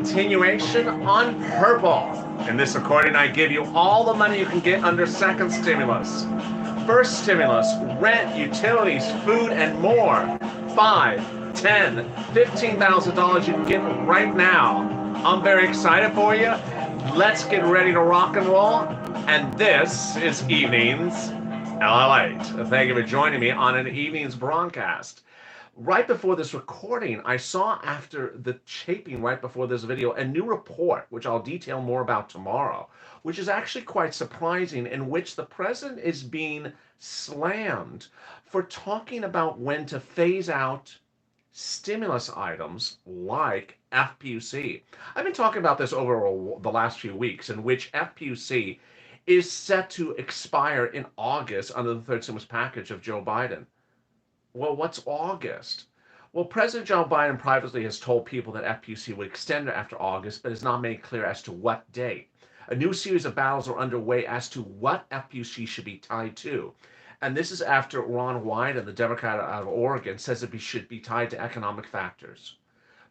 continuation on purple. In this recording, I give you all the money you can get under second stimulus. First stimulus, rent, utilities, food, and more. $5, $10, $15,000 you can get right now. I'm very excited for you. Let's get ready to rock and roll. And this is Evenings LALATE. Thank you for joining me on an evening's broadcast. Right before this recording, I saw after the taping right before this video a new report, which I'll detail more about tomorrow, which is actually quite surprising, in which the president is being slammed for talking about when to phase out stimulus items like FPUC. I've been talking about this over the last few weeks, in which FPUC is set to expire in August under the third stimulus package of Joe Biden. Well, what's August? Well, President Joe Biden privately has told people that FPUC would extend it after August, but has not made clear as to what date. A new series of battles are underway as to what FPUC should be tied to. And this is after Ron Wyden, the Democrat out of Oregon, says it should be tied to economic factors.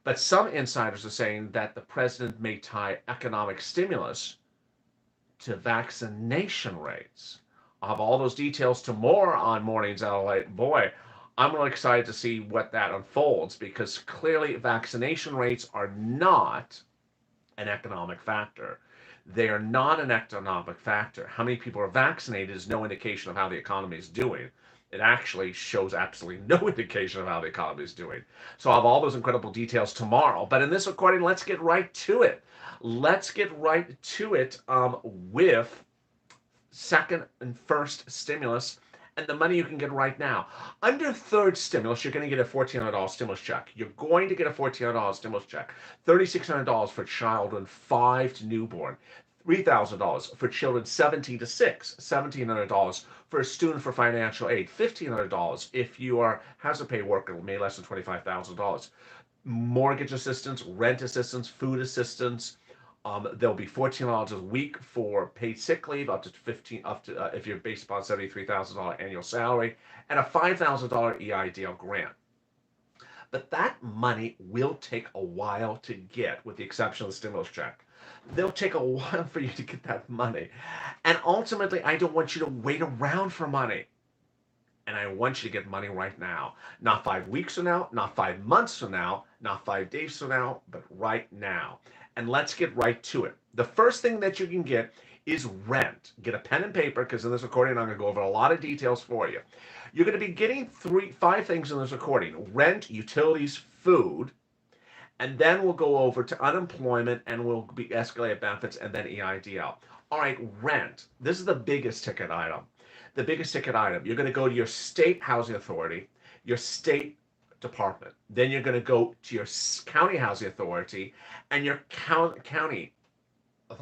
But some insiders are saying that the president may tie economic stimulus to vaccination rates. I'll have all those details tomorrow on Mornings LALATE. Boy, I'm really excited to see what that unfolds, because clearly vaccination rates are not an economic factor. They are not an economic factor. How many people are vaccinated is no indication of how the economy is doing. It actually shows absolutely no indication of how the economy is doing. So I'll have all those incredible details tomorrow. But in this recording, let's get right to it. Let's get right to it with second and first stimulus and the money you can get right now. Under third stimulus, you're going to get a $1,400 stimulus check. You're going to get a $1,400 stimulus check. $3,600 for children 5 to newborn. $3,000 for children 17 to 6. $1,700 for a student for financial aid. $1,500 if you are hazard pay worker, made less than $25,000. Mortgage assistance, rent assistance, food assistance. There'll be $14 a week for paid sick leave, up to if you're based upon $73,000 annual salary, and a $5,000 EIDL grant. But that money will take a while to get, with the exception of the stimulus check. They'll take a while for you to get that money. And ultimately, I don't want you to wait around for money. And I want you to get money right now. Not 5 weeks from now, not 5 months from now, not 5 days from now, but right now. And let's get right to it. The first thing that you can get is rent. Get a pen and paper, because in this recording, I'm going to go over a lot of details for you. You're going to be getting 5 things in this recording: rent, utilities, food, and then we'll go over to unemployment, and we'll be escalated benefits, and then EIDL. All right, rent. This is the biggest ticket item. The biggest ticket item. You're going to go to your state housing authority, your state department. Then you're going to go to your county housing authority and your county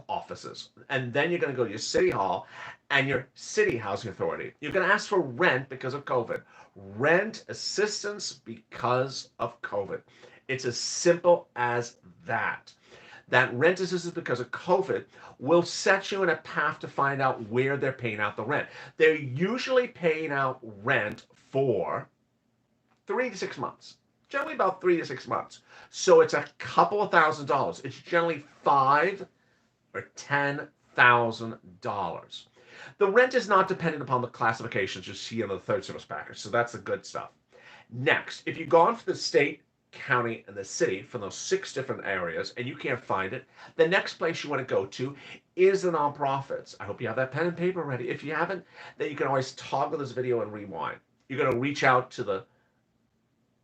offices. And then you're going to go to your city hall and your city housing authority. You're going to ask for rent because of COVID. Rent assistance because of COVID. It's as simple as that. That rent assistance because of COVID will set you in a path to find out where they're paying out the rent. They're usually paying out rent for 3 to 6 months. Generally about 3 to 6 months. So it's a couple of $1,000s. It's generally $5,000 or $10,000. The rent is not dependent upon the classifications you see in the third stimulus package. So that's the good stuff. Next, if you've gone for the state, county, and the city from those 6 different areas and you can't find it, the next place you want to go to is the nonprofits. I hope you have that pen and paper ready. If you haven't, then you can always toggle this video and rewind. You're going to reach out to the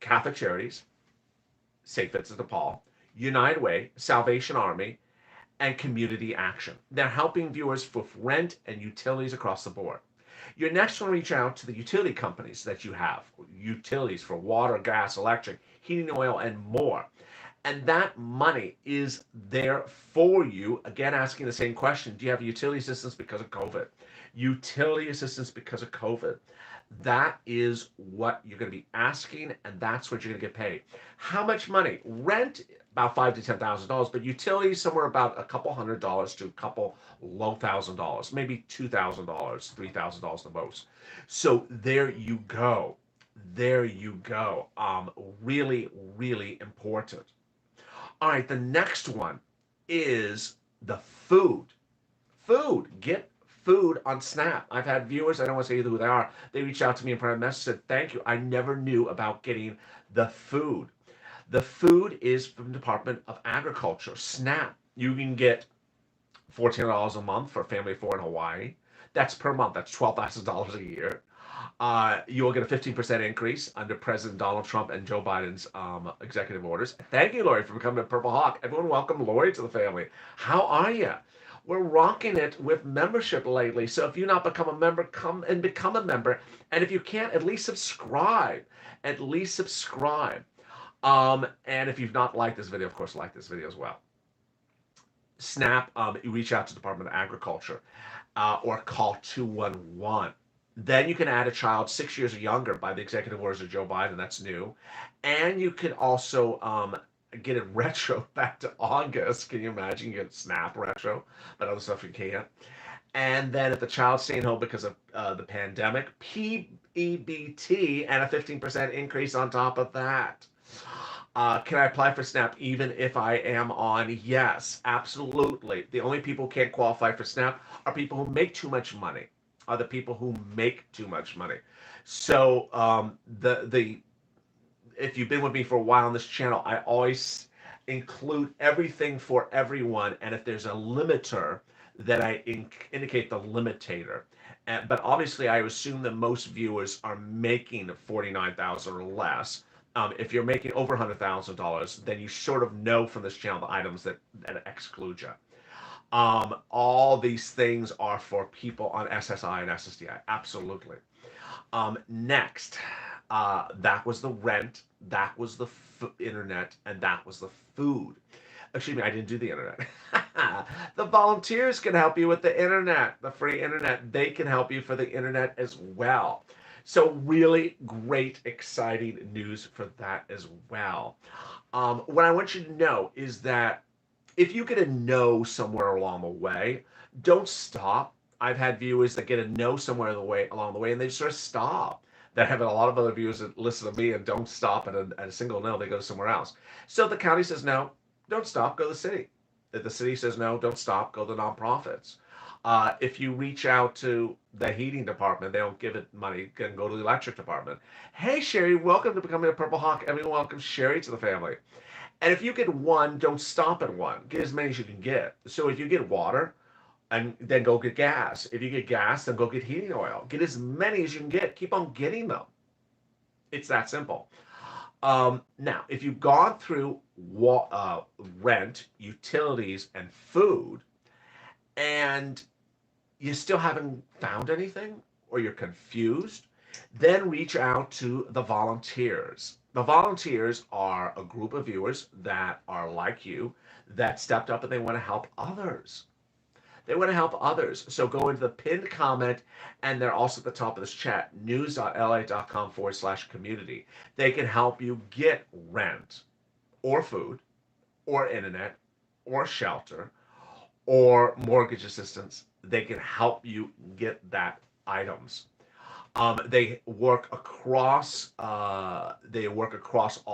Catholic Charities, St. Vincent de Paul, United Way, Salvation Army, and Community Action. They're helping viewers with rent and utilities across the board. You're next going to reach out to the utility companies that you have, utilities for water, gas, electric, heating oil, and more. And that money is there for you. Again, asking the same question: do you have utility assistance because of COVID? Utility assistance because of COVID. That is what you're going to be asking, and that's what you're going to get paid. How much money? Rent, about $5,000 to $10,000, but utilities somewhere about a couple $100s to a couple low $1,000s, maybe $2,000, $3,000 the most. So there you go. There you go. Really, really important. All right, the next one is the food. Food. Get food on Snap. I've had viewers, I don't want to say who they are, they reached out to me in private message and said, thank you. I never knew about getting the food. The food is from the Department of Agriculture, SNAP. You can get $14 a month for a family of four in Hawaii. That's per month. That's $12,000 a year. You will get a 15% increase under President Donald Trump and Joe Biden's executive orders. Thank you, Lori, for becoming a Purple Hawk. Everyone welcome Lori to the family. How are you? We're rocking it with membership lately. So if you've not become a member, come and become a member. And if you can't, at least subscribe. At least subscribe. And if you've not liked this video, of course, like this video as well. SNAP, you reach out to the Department of Agriculture or call 211. Then you can add a child 6 years or younger by the executive orders of Joe Biden. That's new. And you can also get it retro back to August. Can you imagine? You get SNAP retro, but other stuff you can't. And then if the child's staying home because of the pandemic, PEBT and a 15% increase on top of that. Can I apply for SNAP even if I am on? Yes, absolutely. The only people who can't qualify for SNAP are people who make too much money. Are the people who make too much money. So if you've been with me for a while on this channel, I always include everything for everyone, and if there's a limiter, then I indicate the limitator. But obviously, I assume that most viewers are making $49,000 or less. If you're making over $100,000, then you sort of know from this channel the items that exclude you. All these things are for people on SSI and SSDI. Absolutely. Next, that was the rent, that was the internet, and that was the food. Excuse me, I didn't do the internet. The volunteers can help you with the internet, the free internet. They can help you for the internet as well. So really great, exciting news for that as well. What I want you to know is that if you get a no somewhere along the way, don't stop. I've had viewers that get a no somewhere along the way, and they just sort of stop. That have a lot of other viewers that listen to me and don't stop at a single no, they go somewhere else. So the county says no, don't stop, go to the city. If the city says no, don't stop, go to the nonprofits. If you reach out to the heating department, they don't give it money, you can go to the electric department. Hey, Sherry, welcome to becoming a Purple Hawk. Everyone welcome Sherry to the family. And if you get one, don't stop at one. Get as many as you can get. So if you get water, and then go get gas. If you get gas, then go get heating oil. Get as many as you can get. Keep on getting them. It's that simple. Now, if you've gone through rent, utilities, and food, and you still haven't found anything, or you're confused, then reach out to the volunteers. The volunteers are a group of viewers that are like you, that stepped up and they want to help others. They want to help others. So go into the pinned comment, and they're also at the top of this chat, news.la.com/community. They can help you get rent, or food, or internet, or shelter, or mortgage assistance. They can help you get that items. They work across all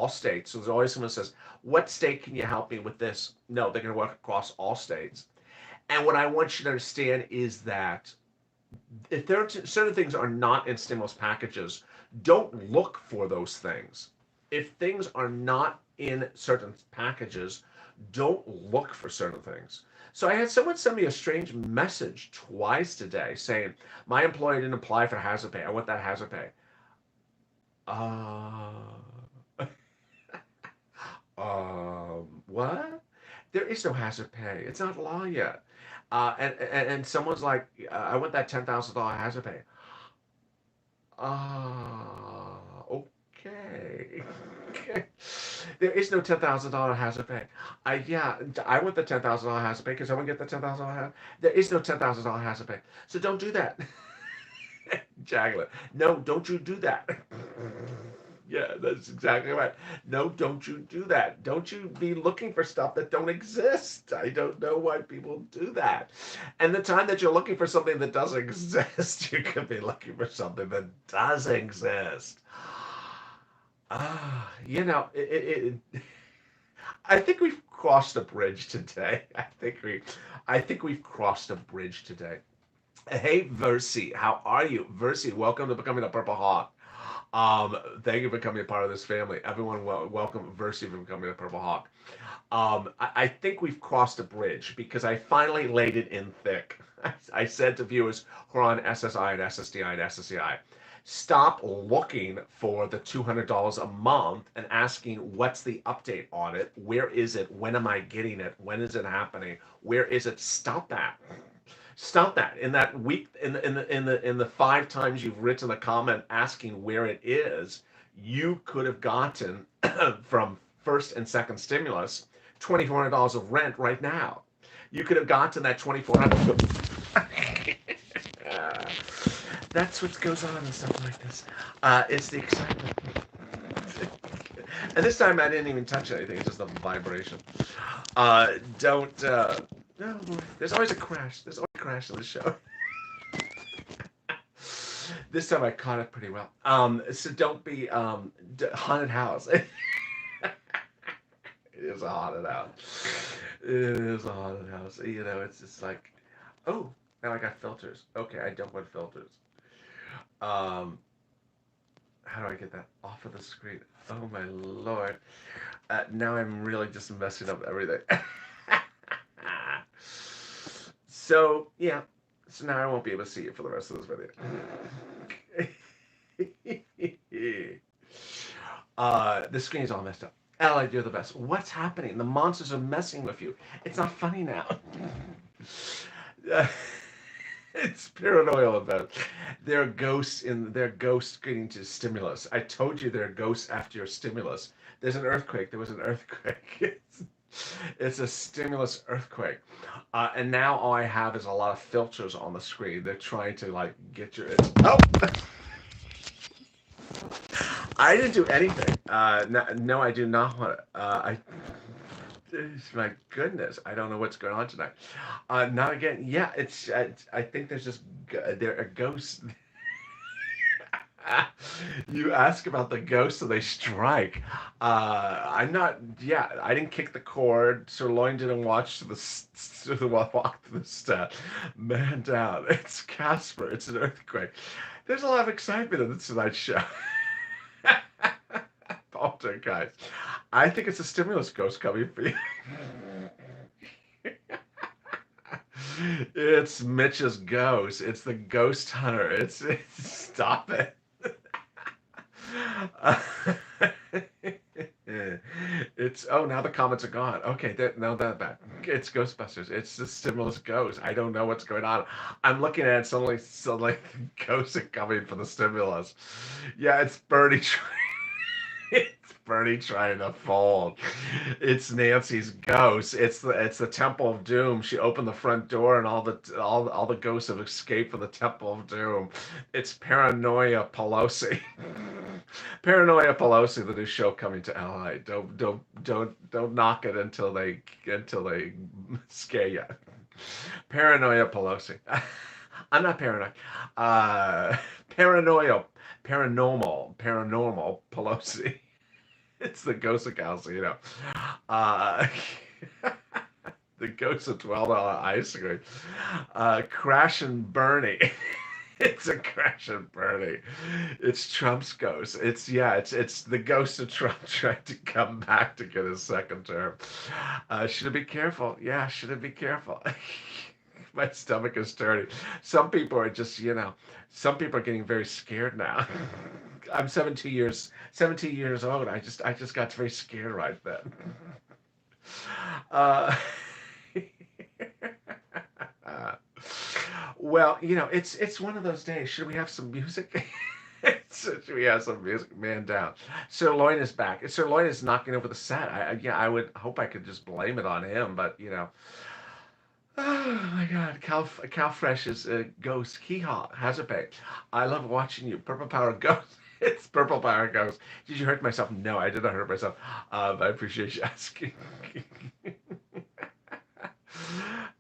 states. So there's always someone who says, what state can you help me with this? No, they're going to work across all states. And what I want you to understand is that if there are certain things are not in stimulus packages, don't look for those things. If things are not in certain packages, don't look for certain things. So I had someone send me a strange message twice today saying, my employer didn't apply for hazard pay. I want that hazard pay. What? There is no hazard pay. It's not law yet. And someone's like, I want that $10,000 hazard pay. Okay. There is no $10,000 hazard pay. Yeah, I want the $10,000 hazard pay because I want to get the $10,000 hazard. There is no $10,000 hazard pay. So don't do that. Jagler. No, don't you do that. Yeah, that's exactly right. No, don't you do that. Don't you be looking for stuff that don't exist. I don't know why people do that. And the time that you're looking for something that doesn't exist, you could be looking for something that does exist. You know, I think we've crossed a bridge today. I think we've crossed a bridge today. Hey, Versi, how are you? Versi, welcome to becoming a Purple Hawk. Thank you for becoming a part of this family. Everyone, welcome Versi for becoming a Purple Hawk. I think we've crossed a bridge because I finally laid it in thick. I said to viewers who are on SSI and SSDI and SSDI, stop looking for the $200 a month and asking what's the update on it, where is it, when am I getting it, when is it happening, where is it? Stop that. Stop that. In that week, in the 5 times you've written a comment asking where it is, you could have gotten from first and second stimulus $2,400 of rent right now. You could have gotten that 2,400. That's what goes on and stuff like this. It's the excitement. And this time I didn't even touch anything. It's just a vibration. Don't. No, there's always a crash. There's always a crash in the show. This time I caught it pretty well. So don't be haunted house. It is a haunted house. It is a haunted house. You know, it's just like, oh, now I got filters. Okay, I don't want filters. How do I get that off of the screen? Oh my lord. Now I'm really just messing up everything. So, yeah. So now I won't be able to see it for the rest of this video. The screen is all messed up. Ally, you're the best. What's happening? The monsters are messing with you. It's not funny now. It's paranoia about it. There are ghosts getting to stimulus. I told you there are ghosts after your stimulus. There's an earthquake. There was an earthquake. It's a stimulus earthquake. And now all I have is a lot of filters on the screen. They're trying to like get your... Oh! I didn't do anything. No, I do not want to. My goodness, I don't know what's going on tonight. Not again. Yeah, I think there's just there are ghosts. You ask about the ghosts, so they strike. I'm not. Yeah, I didn't kick the cord. Sirloin didn't walk to the man down. It's Casper. It's an earthquake. There's a lot of excitement in tonight's show. Poltergeist. I think it's a stimulus ghost coming for you. It's Mitch's ghost. It's the ghost hunter. It's stop it. It's now the comments are gone. Okay, now that back. It's Ghostbusters. It's the stimulus ghost. I don't know what's going on. I'm looking at it, suddenly ghosts are coming for the stimulus. Yeah, it's Bernie. It's Bernie trying to fold. It's Nancy's ghost. It's the Temple of Doom. She opened the front door, and all the ghosts have escaped from the Temple of Doom. It's Paranoia Pelosi. Paranoia Pelosi, the new show coming to LA. Don't knock it until they scare you. Paranoia Pelosi. I'm not paranoid. Paranormal Pelosi. It's the ghost of Kelsey, you know. The ghost of $12 ice cream. Crash and Bernie. It's a Crash and Bernie. It's Trump's ghost. It's the ghost of Trump trying to come back to get his second term. Should I be careful? Yeah, should I be careful? My stomach is turning. Some people are just, some people are getting very scared now. I'm 17 years old. I just got very scared right then. Well, it's one of those days. Should we have some music? Should we have some music? Man down. Sirloin is back. Sirloin is knocking over the set. I would hope I could just blame it on him, but oh my God, Cal Fresh is a ghost. Hee-haw, Hazard. I love watching you. Purple Power Ghost. It's Purple Power Ghost. Did you hurt myself? No, I did not hurt myself. I appreciate you asking.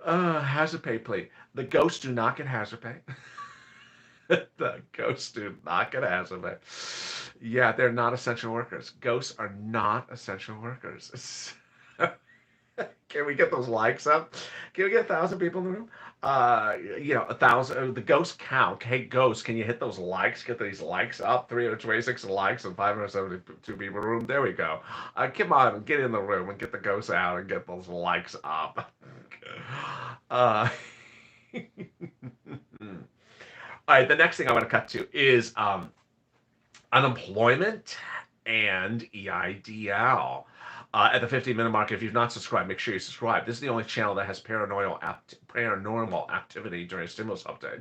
Hazard pay, please. The ghosts do not get hazard pay. The ghosts do not get hazard pay. Yeah, they're not essential workers. Ghosts are not essential workers. Can we get those likes up? Can we get 1,000 people in the room? 1,000. The ghost count. Hey, ghost, can you hit those likes? Get these likes up. 326 likes and 572 people in the room. There we go. Come on, get in the room and get the ghosts out and get those likes up. uh, all right, the next thing I want to cut to is unemployment and EIDL. At the 15-minute mark, if you've not subscribed, make sure you subscribe. This is the only channel that has paranormal activity during a stimulus update.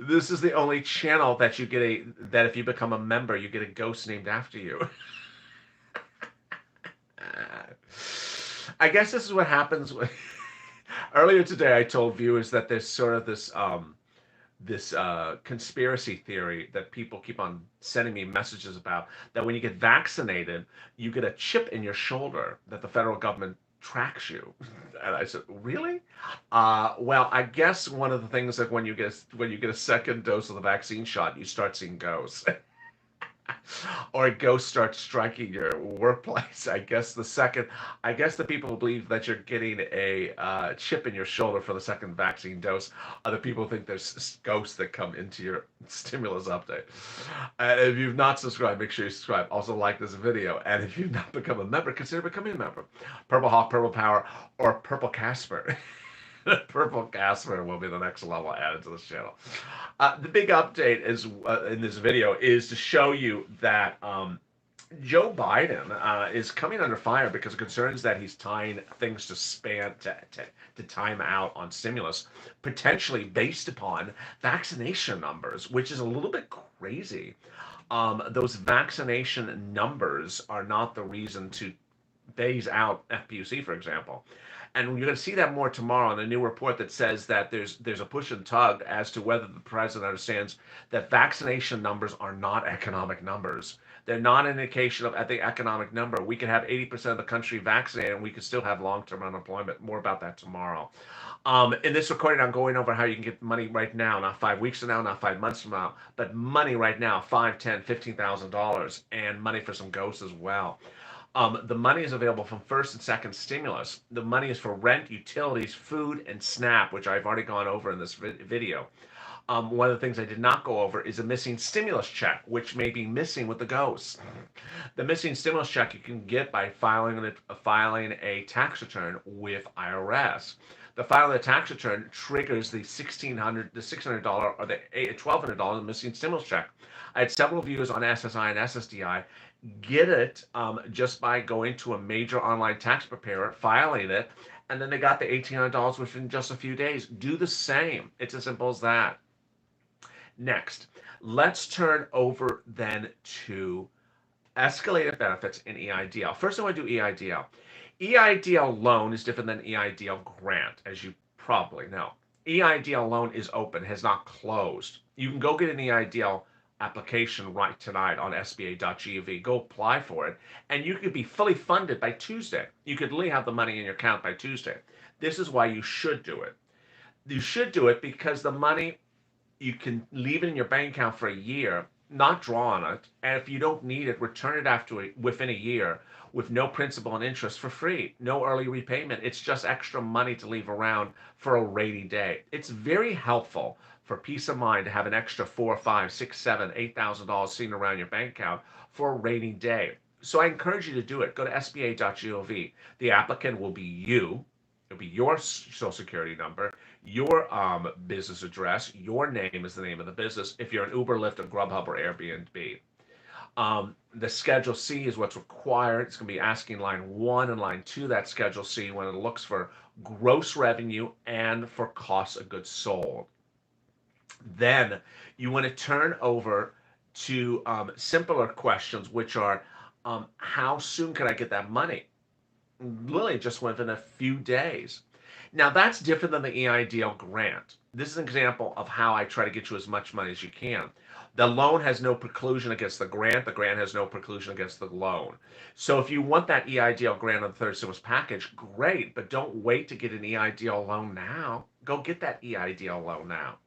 This is the only channel that you get that if you become a member, you get a ghost named after you. I guess this is what happens when earlier today I told viewers that there's sort of this conspiracy theory that people keep on sending me messages about, that when you get vaccinated, you get a chip in your shoulder that the federal government tracks you. And I said, really? Well, I guess one of the things that when you get a second dose of the vaccine shot, you start seeing ghosts. Or a ghost starts striking your workplace. I guess the people who believe that you're getting a chip in your shoulder for the second vaccine dose. Other people think there's ghosts that come into your stimulus update. And if you've not subscribed, make sure you subscribe. Also like this video. And if you've not become a member, consider becoming a member. Purple Hawk, Purple Power, or Purple Casper. Purple Casper will be the next level added to this channel. The big update is in this video is to show you that Joe Biden is coming under fire because of concerns that he's tying things to time out on stimulus, potentially based upon vaccination numbers, which is a little bit crazy. Those vaccination numbers are not the reason to phase out FPUC, for example. And you're going to see that more tomorrow in a new report that says that there's a push and tug as to whether the president understands that vaccination numbers are not economic numbers. They're not an indication of the economic number. We could have 80% of the country vaccinated and we could still have long-term unemployment. More about that tomorrow. In this recording, I'm going over how you can get money right now, not 5 weeks from now, not 5 months from now, but money right now, $5,000, $10,000, $15,000, and money for some ghosts as well. The money is available from first and second stimulus. The money is for rent, utilities, food, and SNAP, which I've already gone over in this video. One of the things I did not go over is a missing stimulus check, which may be missing with the ghosts. The missing stimulus check you can get by filing a tax return with IRS. The filing of the tax return triggers the $1,600, the $600, or the $1,200 missing stimulus check. I had several viewers on SSI and SSDI get it just by going to a major online tax preparer, filing it, and then they got the $1,800 within just a few days. Do the same. It's as simple as that. Next, let's turn over then to escalated benefits in EIDL. First, I want to do EIDL. EIDL loan is different than EIDL grant, as you probably know. EIDL loan is open, has not closed. You can go get an EIDL application right tonight on sba.gov. Go apply for it, and you could be fully funded by Tuesday. You could literally have the money in your account by Tuesday. This is why you should do it. You should do it because the money, you can leave it in your bank account for a year, not draw on it, and if you don't need it, return it within a year with no principal and interest for free. No early repayment. It's just extra money to leave around for a rainy day. It's very helpful for peace of mind to have an extra $4, $5, $6, $7, $8,000 sitting around your bank account for a rainy day. So I encourage you to do it. Go to sba.gov. The applicant will be you. It'll be your social security number, your business address, your name is the name of the business. If you're an Uber, Lyft, or Grubhub, or Airbnb. The Schedule C is what's required. It's going to be asking line 1 and line 2, that Schedule C, when it looks for gross revenue and for cost of goods sold. Then you want to turn over to simpler questions, which are how soon can I get that money? Literally just within a few days. Now that's different than the EIDL grant. This is an example of how I try to get you as much money as you can. The loan has no preclusion against the grant has no preclusion against the loan. So if you want that EIDL grant on the third stimulus package, great, but don't wait to get an EIDL loan now. Go get that EIDL loan now.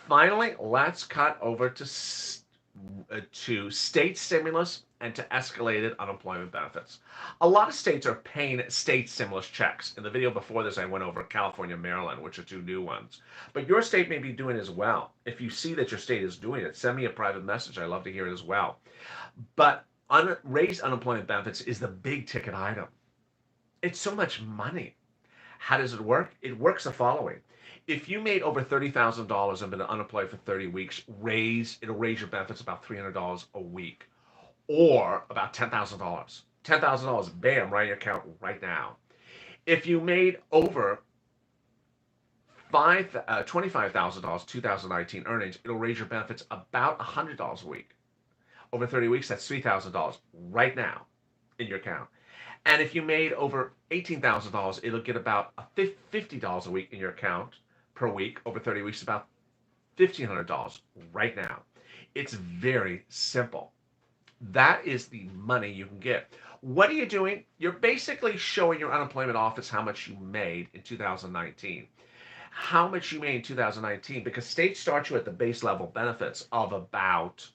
Finally, let's cut over to state stimulus and to escalated unemployment benefits. A lot of states are paying state stimulus checks. In the video before this, I went over California and Maryland, which are two new ones. But your state may be doing as well. If you see that your state is doing it, send me a private message. I'd love to hear it as well. But raised unemployment benefits is the big ticket item. It's so much money. How does it work? It works the following. If you made over $30,000 and been unemployed for 30 weeks, it'll raise your benefits about $300 a week, or about $10,000. $10,000, bam, right in your account right now. If you made over $25,000 2019 earnings, it'll raise your benefits about $100 a week. Over 30 weeks, that's $3,000 right now in your account. And if you made over $18,000, it'll get about $50 a week in your account per week. Over 30 weeks, about $1,500 right now. It's very simple. That is the money you can get. What are you doing? You're basically showing your unemployment office how much you made in 2019. How much you made in 2019, because states start you at the base level benefits of about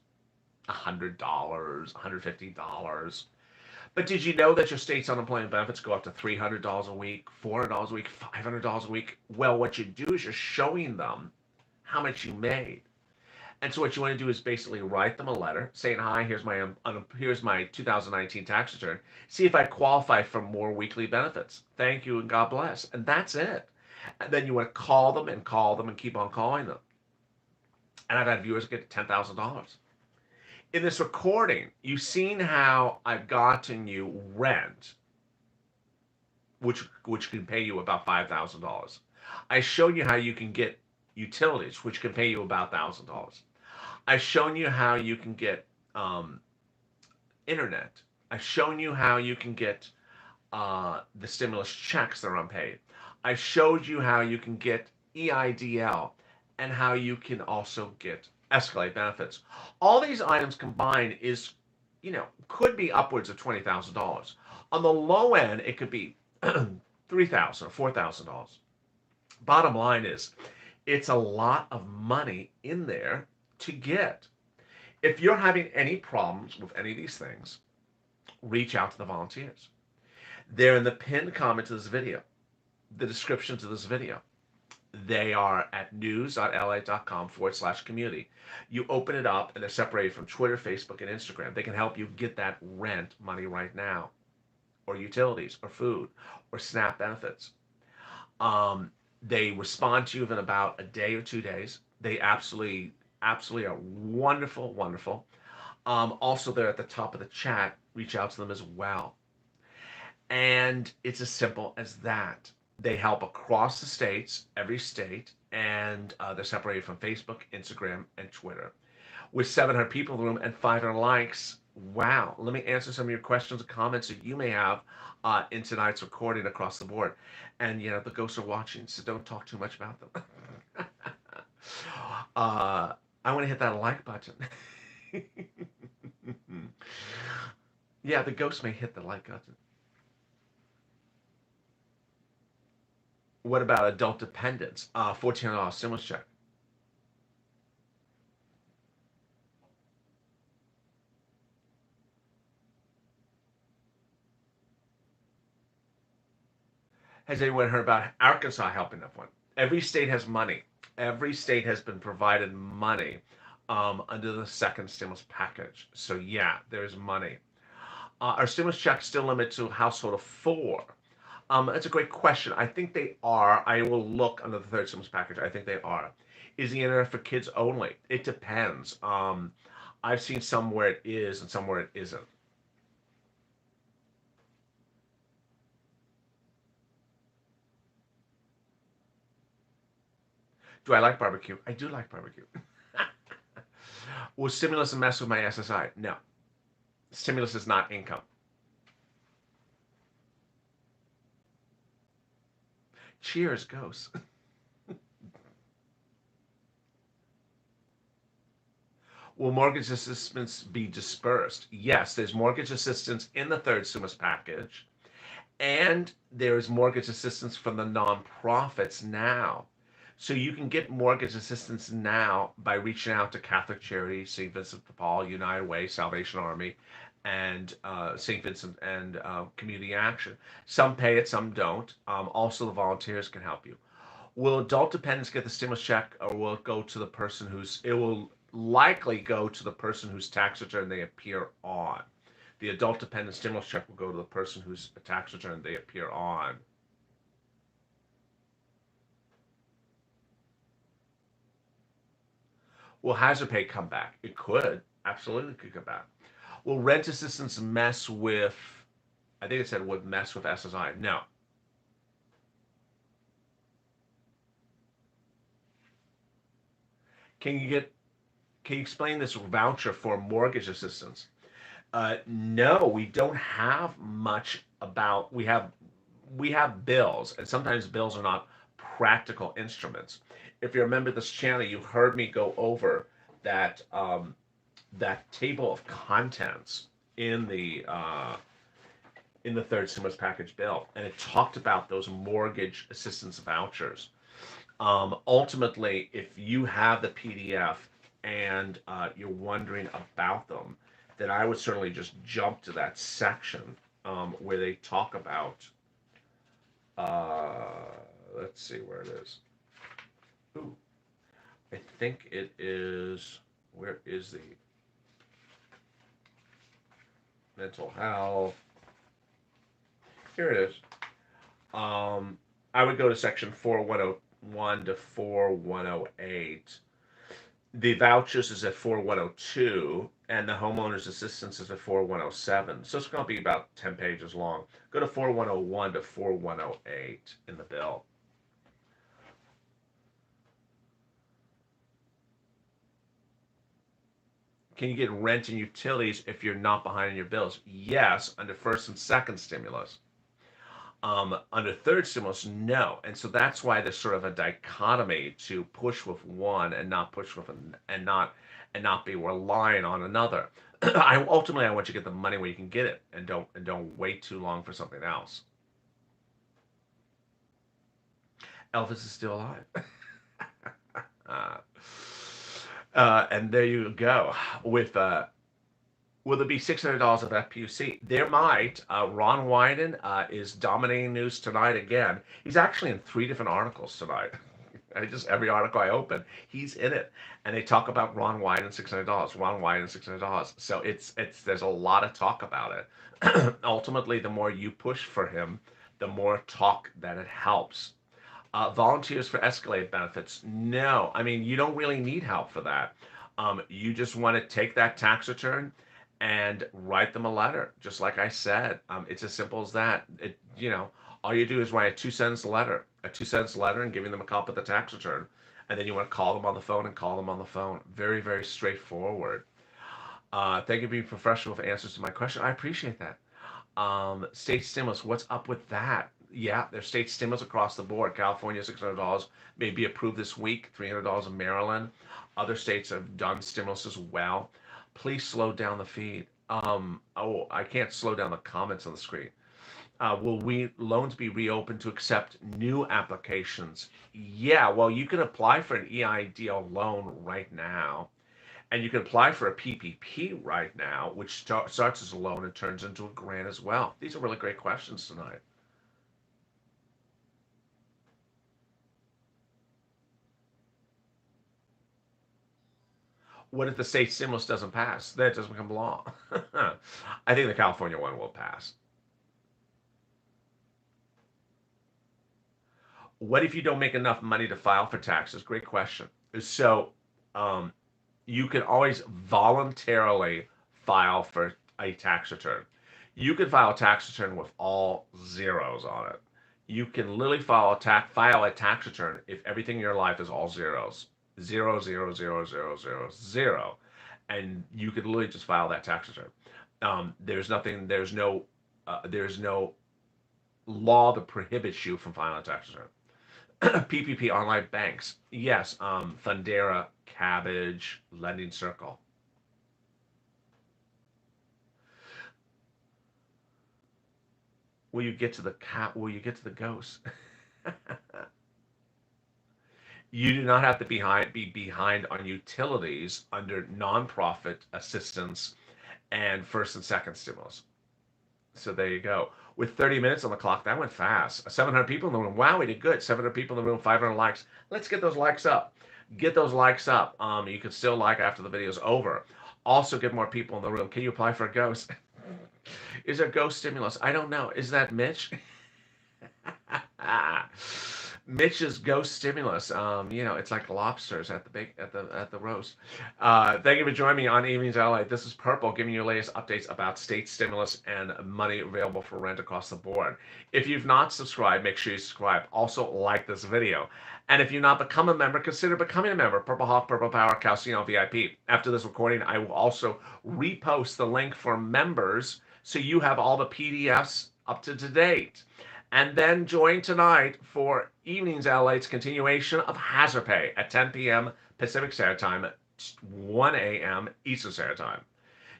$100, $150. But did you know that your state's unemployment benefits go up to $300 a week, $400 a week, $500 a week? Well, what you do is you're showing them how much you made. And so what you want to do is basically write them a letter saying, hi, here's my 2019 tax return. See if I qualify for more weekly benefits. Thank you and God bless. And that's it. And then you want to call them and keep on calling them. And I've had viewers get $10,000. In this recording, you've seen how I've gotten you rent, which can pay you about $5,000. I showed you how you can get utilities, which can pay you about $1,000. I've shown you how you can get internet. I've shown you how you can get the stimulus checks that are unpaid. I showed you how you can get EIDL and how you can also get escalate benefits. All these items combined could be upwards of $20,000. On the low end, it could be $3,000 or $4,000. Bottom line is, it's a lot of money in there to get. If you're having any problems with any of these things, reach out to the volunteers. They're in the pinned comment to this video, the description to this video. They are at news.la.com/community. You open it up and they're separated from Twitter, Facebook, and Instagram. They can help you get that rent money right now, or utilities, or food, or SNAP benefits. They respond to you within about a day or 2 days. They absolutely are wonderful, wonderful. Also, they're at the top of the chat. Reach out to them as well. And it's as simple as that. They help across the states, every state, and they're separated from Facebook, Instagram, and Twitter. With 700 people in the room and 500 likes, wow. Let me answer some of your questions and comments that you may have in tonight's recording across the board. And, the ghosts are watching, so don't talk too much about them. I want to hit that like button. Yeah, the ghosts may hit the like button. What about adult dependents? $1,400 stimulus check. Has anyone heard about Arkansas helping that one? Every state has money. Every state has been provided money under the second stimulus package. So yeah, there's money. Are stimulus checks still limited to a household of 4? That's a great question. I think they are. I will look under the third stimulus package. I think they are. Is the internet for kids only? It depends. I've seen some where it is and some where it isn't. Do I like barbecue? I do like barbecue. Will stimulus mess with my SSI? No. Stimulus is not income. Cheers, ghosts. Will mortgage assistance be dispersed? Yes, there's mortgage assistance in the third stimulus package, and there is mortgage assistance from the nonprofits now. So you can get mortgage assistance now by reaching out to Catholic Charities, St. Vincent de Paul, United Way, Salvation Army, and St. Vincent and Community Action. Some pay it, some don't. Also, the volunteers can help you. Will adult dependents get the stimulus check, or will it go to the person who's? It will likely go to the person whose tax return they appear on. The adult dependent stimulus check will go to the person whose tax return they appear on. Will hazard pay come back? It could. Absolutely could come back. Will rent assistance mess with, I think it said would mess with SSI? No. Can you get, can you explain this voucher for mortgage assistance? No, we don't have much about, we have bills, and sometimes bills are not practical instruments. If you remember this channel, you heard me go over that that table of contents in the third stimulus package bill, and it talked about those mortgage assistance vouchers. Ultimately, if you have the PDF and you're wondering about them, then I would certainly just jump to that section where they talk about. Let's see where it is. Ooh, I think it is. Where is the mental health? Here it is. I would go to section 4101 to 4108. The vouchers is at 4102, and the homeowner's assistance is at 4107. So it's going to be about 10 pages long. Go to 4101 to 4108 in the bill. Can you get rent and utilities if you're not behind in your bills? Yes, under first and second stimulus. Under third stimulus, no. And so that's why there's sort of a dichotomy to push with one and not push with and not be relying on another. I want you to get the money where you can get it, and don't wait too long for something else. Elvis is still alive. uh, and there you go. With will there be $600 of FPUC? There might. Ron Wyden is dominating news tonight again. He's actually in 3 different articles tonight. Every article I open, he's in it, and they talk about Ron Wyden $600. Ron Wyden $600. So there's a lot of talk about it. Ultimately, the more you push for him, the more talk that it helps. Volunteers for escalated benefits. No, I mean, you don't really need help for that. You just want to take that tax return and write them a letter, just like I said. It's as simple as that. All you do is write a 2 cents letter, and giving them a copy of the tax return, and then you want to call them on the phone and call them on the phone. Very, very straightforward. Thank you for being professional with answers to my question. I appreciate that. State stimulus, what's up with that? Yeah, there's state stimulus across the board. California, $600 may be approved this week, $300 in Maryland. Other states have done stimulus as well. Please slow down the feed. I can't slow down the comments on the screen. Will loans be reopened to accept new applications? Yeah, well, you can apply for an EIDL loan right now. And you can apply for a PPP right now, which starts as a loan and turns into a grant as well. These are really great questions tonight. What if the state stimulus doesn't pass? That doesn't become law. I think the California one will pass. What if you don't make enough money to file for taxes? Great question. So um, you can always voluntarily file for a tax return. You can file a tax return with all zeros on it. You can literally file a tax return if everything in your life is all zeros. Zero, zero, zero, zero, zero, zero. And you could literally just file that tax return. There's no law that prohibits you from filing a tax return. PPP online banks. Yes, Fundera, Cabbage, Lending Circle. Will you get to the cat? Will you get to the ghost? You do not have to be behind on utilities under nonprofit assistance and first and second stimulus. So there you go. With 30 minutes on the clock, that went fast. 700 people in the room. Wow, we did good. 700 people in the room, 500 likes. Let's get those likes up. Get those likes up. You can still like after the video is over. Also, get more people in the room. Can you apply for a ghost? Is there ghost stimulus? I don't know. Is that Mitch? Mitch's ghost stimulus. You know, it's like lobsters at the roast. Thank you for joining me on Evenings LA. This is Purple, giving you the latest updates about state stimulus and money available for rent across the board. If you've not subscribed, make sure you subscribe. Also, like this video. And if you've not become a member, consider becoming a member. Purple Hawk, Purple Power, Calcium VIP. After this recording, I will also repost the link for members so you have all the PDFs up to date. And then join tonight for Evenings LA's continuation of Hazard Pay at 10 p.m. Pacific Standard Time, 1 a.m. Eastern Standard Time.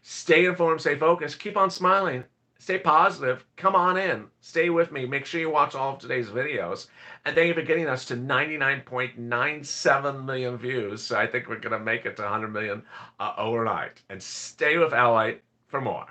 Stay informed, stay focused, keep on smiling, stay positive, come on in, stay with me, make sure you watch all of today's videos. And thank you for getting us to 99.97 million views. So I think we're going to make it to 100 million overnight. And stay with LA for more.